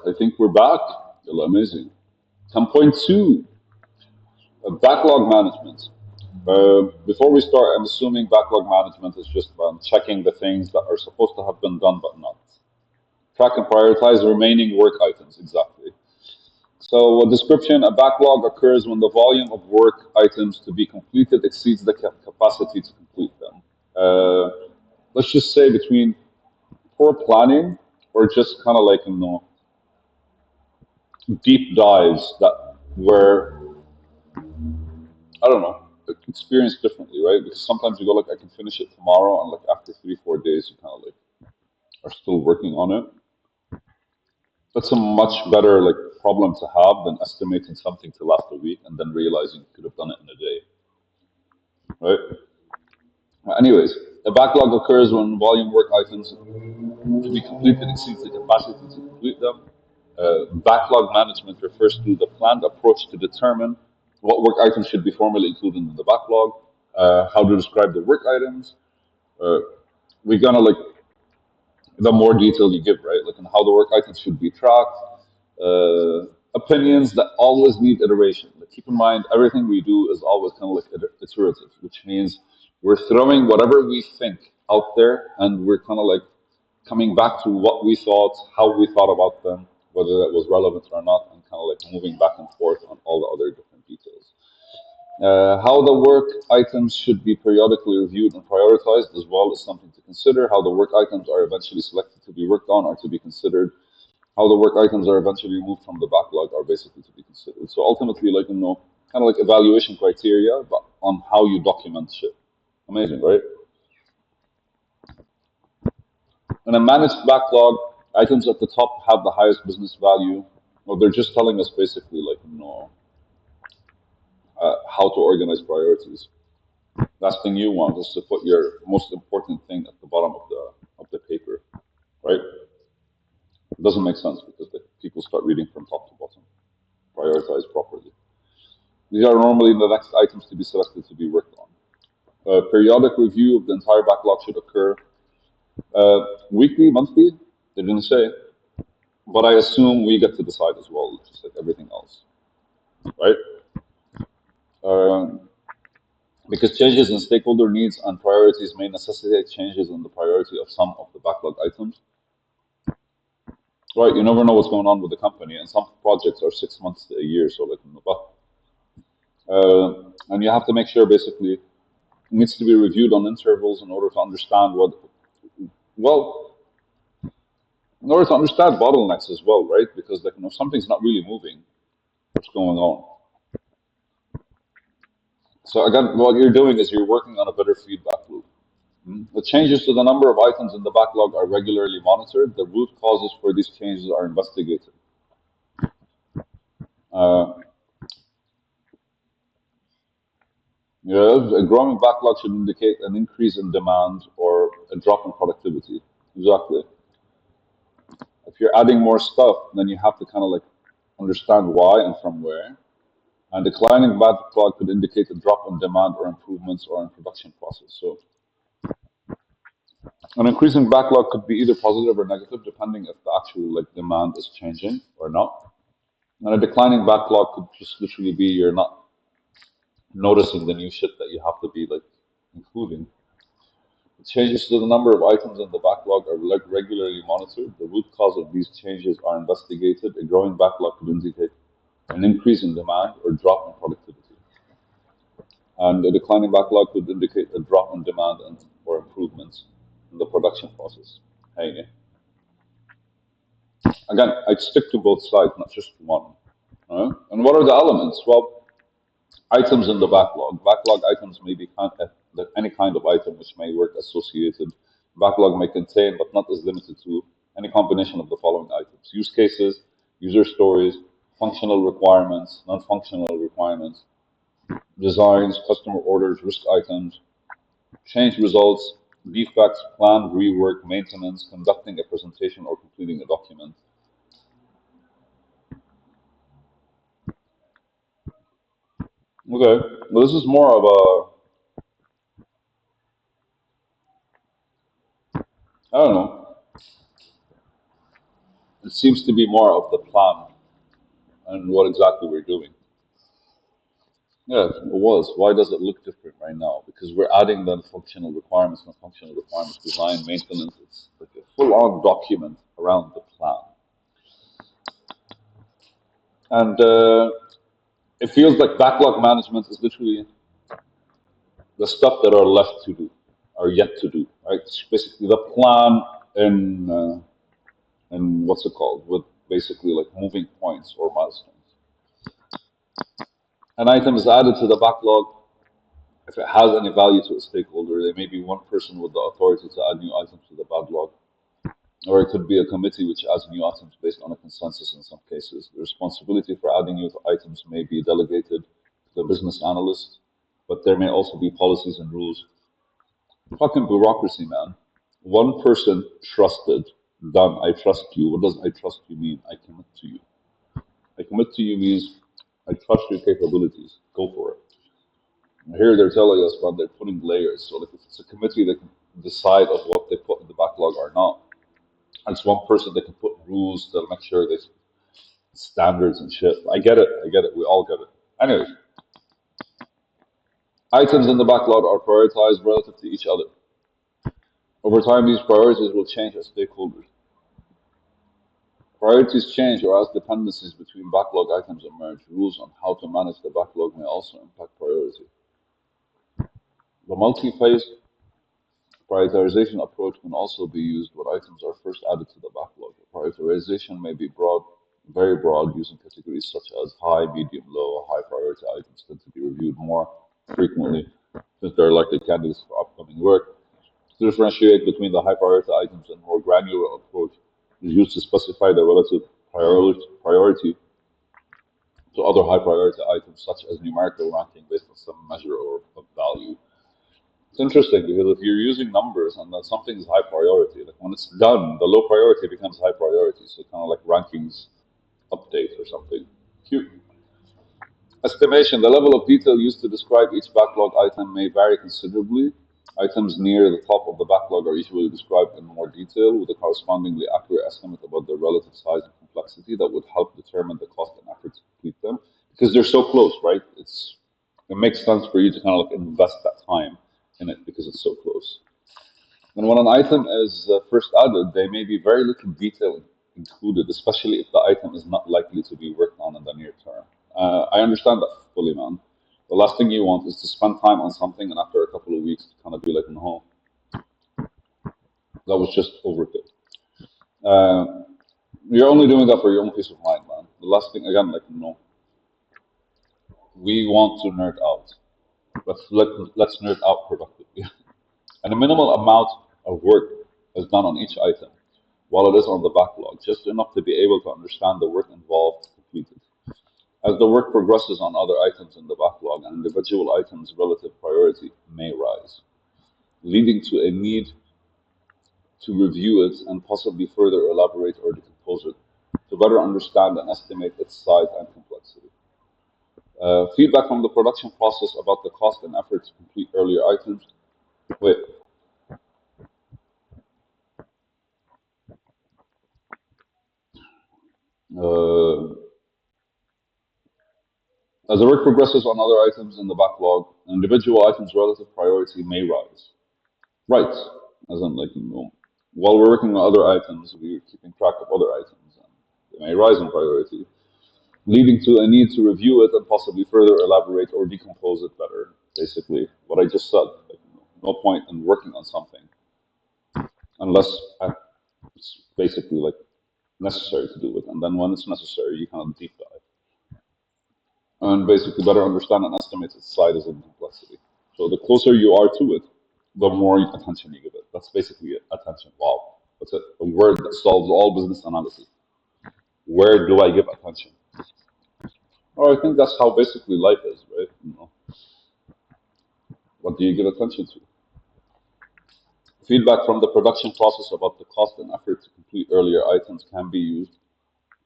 I think we're back. Amazing. 10.2 Backlog Management. Before we start, I'm assuming backlog management is just about checking the things that are supposed to have been done but not. Track and prioritize remaining work items, exactly. So, a description, a backlog occurs when the volume of work items to be completed exceeds the capacity to complete them. Uh, let's just say between poor planning or just kind of like, deep dives that were, I don't know, like experienced differently, right? Because sometimes you go like, I can finish it tomorrow, and like after 3, 4 days, you kind of like are still working on it. That's a much better like problem to have than estimating something to last a week and then realizing you could have done it in a day, right? Anyways, a backlog occurs when volume work items to be completed exceeds the capacity to complete them. Backlog management refers to the planned approach to determine what work items should be formally included in the backlog, how to describe the work items. Uh, we're gonna like the more detail you give, right? Like on how the work items should be tracked. Opinions that always need iteration. Like keep in mind, everything we do is always kind of like iterative, which means we're throwing whatever we think out there, and we're kind of like coming back to what we thought, how we thought about them, whether that was relevant or not, and kind of like moving back and forth on all the other different details. How the work items should be periodically reviewed and prioritized as well is something to consider. How the work items are eventually selected to be worked on are to be considered. How the work items are eventually removed from the backlog are basically to be considered. So ultimately, like, kind of like evaluation criteria, but on how you document shit. Amazing, right? In a managed backlog, items at the top have the highest business value. Well, they're just telling us basically, like, how to organize priorities. Last thing you want is to put your most important thing at the bottom of the paper, right? It doesn't make sense because the people start reading from top to bottom. Prioritize properly. These are normally the next items to be selected to be worked on. A periodic review of the entire backlog should occur weekly, monthly. They didn't say, but I assume we get to decide as well, just like everything else, right? Um, because changes in stakeholder needs and priorities may necessitate changes in the priority of some of the backlog items. Right, you never know what's going on with the company, and some projects are 6 months to a year, so like, and you have to make sure basically it needs to be reviewed on intervals in order to understand well, in order to understand bottlenecks as well, right? Because like, something's not really moving, what's going on? So again, what you're doing is you're working on a better feedback loop. The changes to the number of items in the backlog are regularly monitored. The root causes for these changes are investigated. Uh, yeah, a growing backlog should indicate an increase in demand or a drop in productivity. Exactly. If you're adding more stuff, then you have to kind of like understand why and from where. And declining backlog could indicate a drop in demand or improvements or in production process. So an increasing backlog could be either positive or negative, depending if the actual like demand is changing or not. And a declining backlog could just literally be you're not noticing the new shit that you have to be like including. Changes to the number of items in the backlog are regularly monitored. The root cause of these changes are investigated. A growing backlog could indicate an increase in demand or drop in productivity. And a declining backlog could indicate a drop in demand and or improvements in the production process. Hey, again, I'd stick to both sides, not just one. And what are the elements? Well, items in the backlog. Backlog items may be any kind of item which may work associated. Backlog may contain, but not is limited to, any combination of the following items: use cases, user stories, functional requirements, non-functional requirements, designs, customer orders, risk items, change results, defects, planned rework, maintenance, conducting a presentation or completing a document. Okay, well, this is more of I don't know, it seems to be more of the plan and what exactly we're doing. Yeah, it was. Why does it look different right now? Because we're adding the functional requirements, non-functional requirements, design, maintenance. It's like a full-on document around the plan. And it feels like backlog management is literally the stuff that are left to do, are yet to do, right? It's basically the plan in what's it called, with basically like moving points or milestones. An item is added to the backlog if it has any value to a stakeholder. There may be one person with the authority to add new items to the backlog, or it could be a committee which adds new items based on a consensus in some cases. The responsibility for adding new items may be delegated to the business analyst, but there may also be policies and rules. Fucking bureaucracy, man. One person trusted, done, I trust you. What does I trust you mean? I commit to you. I commit to you means I trust your capabilities. Go for it. Here they're telling us, but they're putting layers. So like if it's a committee that can decide of what they put in the backlog or not, and it's one person that can put rules to make sure there's standards and shit. I get it. I get it. We all get it. Anyway, items in the backlog are prioritized relative to each other. Over time, these priorities will change as stakeholders. Priorities change or as dependencies between backlog items emerge. Rules on how to manage the backlog may also impact priority. The multi-phase prioritization approach can also be used when items are first added to the backlog. Prioritization may be broad, very broad, using categories such as high, medium, low. High priority items tend to be reviewed more frequently since they're likely candidates for upcoming work. To differentiate between the high priority items and more granular approach is used to specify the relative priority to other high priority items, such as numerical ranking based on some measure or of value. It's interesting because if you're using numbers and that something is high priority, like when it's done, the low priority becomes high priority. So kind of like rankings update or something. Cute. Estimation. The level of detail used to describe each backlog item may vary considerably. Items near the top of the backlog are usually described in more detail with a correspondingly accurate estimate about their relative size and complexity that would help determine the cost and effort to complete them. Because they're so close, right? It makes sense for you to kind of like invest that time in it because it's so close. And when an item is first added, there may be very little detail included, especially if the item is not likely to be worked on in the near term. I understand that fully, man. The last thing you want is to spend time on something and after a couple of weeks to kind of be like, no, that was just overkill. Uh, you're only doing that for your own peace of mind, man. The last thing, again, like, no, we want to nerd out. Let's nerd out productively. And a minimal amount of work is done on each item while it is on the backlog, just enough to be able to understand the work involved to complete it. As the work progresses on other items in the backlog, an individual item's relative priority may rise, leading to a need to review it and possibly further elaborate or decompose it to better understand and estimate its size and complexity. Feedback from the production process about the cost and effort to complete earlier items. Wait. Uh, as the work progresses on other items in the backlog, an individual item's relative priority may rise. Right. As in, like, while we're working on other items, we're keeping track of other items, and they may rise in priority, leading to a need to review it and possibly further elaborate or decompose it better. Basically, what I just said. Like, no point in working on something unless it's basically like necessary to do it, and then when it's necessary, you kind of deep dive and basically better understand and estimate its size and complexity. So the closer you are to it, the more attention you give it. That's basically it. Attention. Wow. That's it. A word that solves all business analysis. Where do I give attention? Or I think that's how basically life is, right? What do you give attention to? Feedback from the production process about the cost and effort to complete earlier items can be used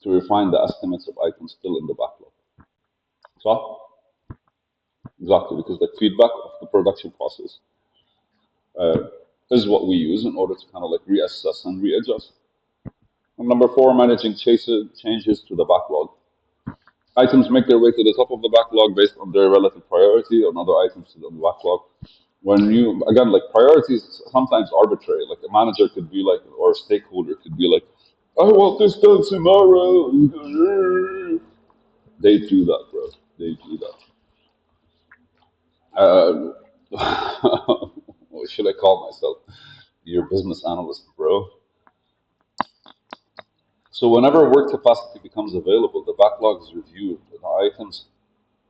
to refine the estimates of items still in the backlog. So, exactly, because the feedback of the production process uh, is what we use in order to kind of like reassess and readjust. Number four, managing changes to the backlog. Items make their way to the top of the backlog based on their relative priority, on other items to the backlog. When you, again, like priorities sometimes arbitrary. Like a manager could be like, or a stakeholder could be like, I want this done tomorrow. They do that, bro. They do that. What should I call myself? Your business analyst, bro. So whenever work capacity becomes available, the backlog is reviewed and items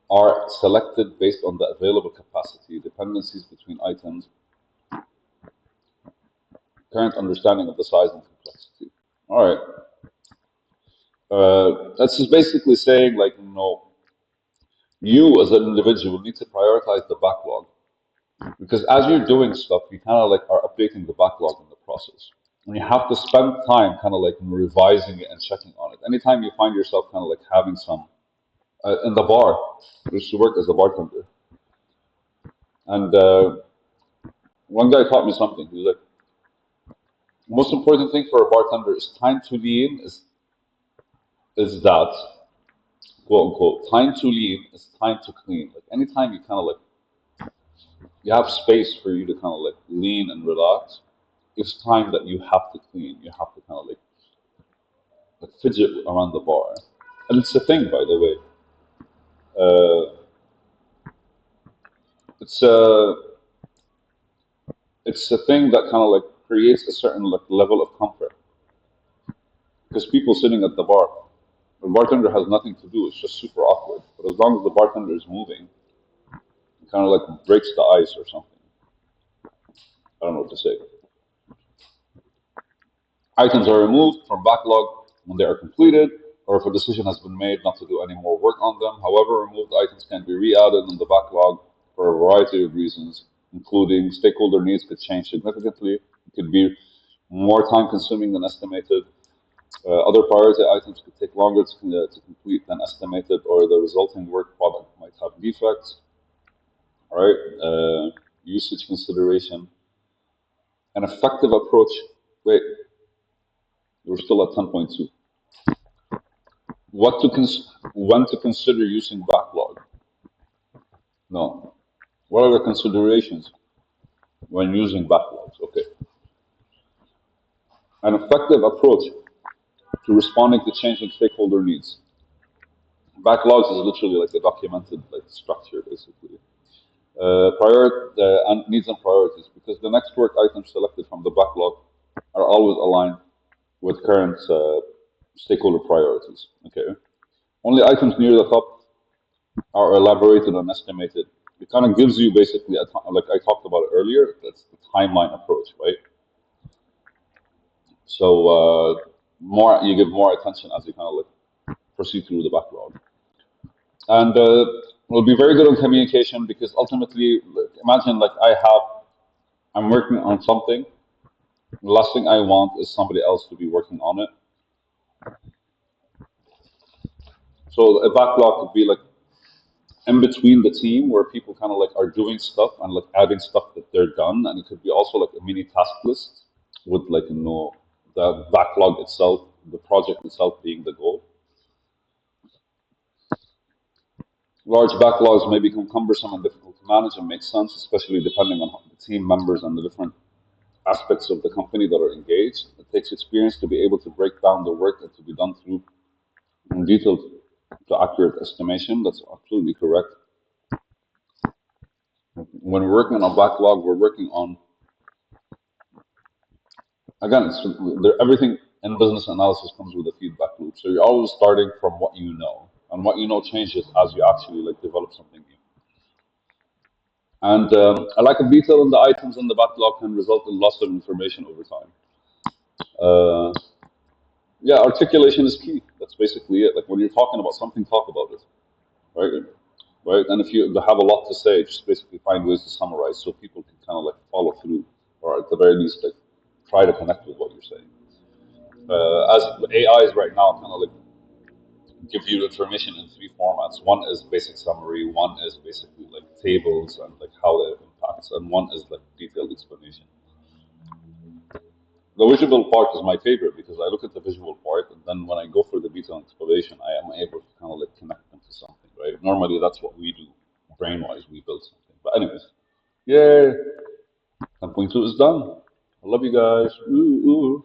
are selected based on the available capacity, dependencies between items, current understanding of the size and complexity. All right. That's just basically saying, like, you as an individual need to prioritize the backlog because as you're doing stuff, you kind of like are updating the backlog in the process. And you have to spend time kind of like revising it and checking on it. Anytime you find yourself kind of like having some, in the bar, I used to work as a bartender. And one guy taught me something. He was like, most important thing for a bartender is time to lean is that quote unquote time to lean is time to clean. Like anytime you kind of like you have space for you to kind of like lean and relax, it's time that you have to clean. You have to kind of like fidget around the bar, and it's a thing, by the way. Uh, it's a it's a thing that kind of like creates a certain like level of comfort because people sitting at the bar, the bartender has nothing to do. It's just super awkward. But as long as the bartender is moving, it kind of like breaks the ice or something. I don't know what to say. Items are removed from backlog when they are completed, or if a decision has been made not to do any more work on them. However, removed items can be re-added in the backlog for a variety of reasons, including stakeholder needs could change significantly. It could be more time consuming than estimated. Other priority items could take longer to complete than estimated, or the resulting work product might have defects. All right, usage consideration, an effective approach. Wait, we're still at 10.2. When to consider using backlog? No. What are the considerations when using backlogs? Okay, an effective approach to responding to changing stakeholder needs. Backlogs is literally like a documented like structure, basically. And needs and priorities, because the next work items selected from the backlog are always aligned with current stakeholder priorities. Okay. Only items near the top are elaborated and estimated. It kind of gives you basically like I talked about it earlier. That's the timeline approach, right? So more you give more attention as you kind of like proceed through the backlog, and we'll be very good on communication because ultimately, imagine like I'm working on something. The last thing I want is somebody else to be working on it. So a backlog could be like in between the team where people kind of like are doing stuff and like adding stuff that they're done, and it could be also like a mini task list with like the backlog itself, the project itself being the goal. Large backlogs may become cumbersome and difficult to manage and make sense, especially depending on the team members and the different aspects of the company that are engaged. It takes experience to be able to break down the work and to be done through in detailed to accurate estimation. That's absolutely correct. When we're working on a backlog, we're working on, again, everything in business analysis comes with a feedback loop. So you're always starting from what you know, and what you know changes as you actually like develop something new. And a lack of detail in the items in the backlog can result in loss of information over time. Uh, yeah, articulation is key. That's basically it. Like when you're talking about something, talk about it, right? Right. And if you have a lot to say, just basically find ways to summarize so people can kind of like follow through, or at the very least, like try to connect with what you're saying. As AIs right now, kind of like give you information in three formats. One is basic summary. One is basically like tables and like how it impacts, and one is like detailed explanation. The visual part is my favorite because I look at the visual excavation, I am able to kind of like connect them to something, right? Normally, that's what we do, brain-wise, we build something. But anyways, yay, 10.2 is done. I love you guys. Ooh, ooh.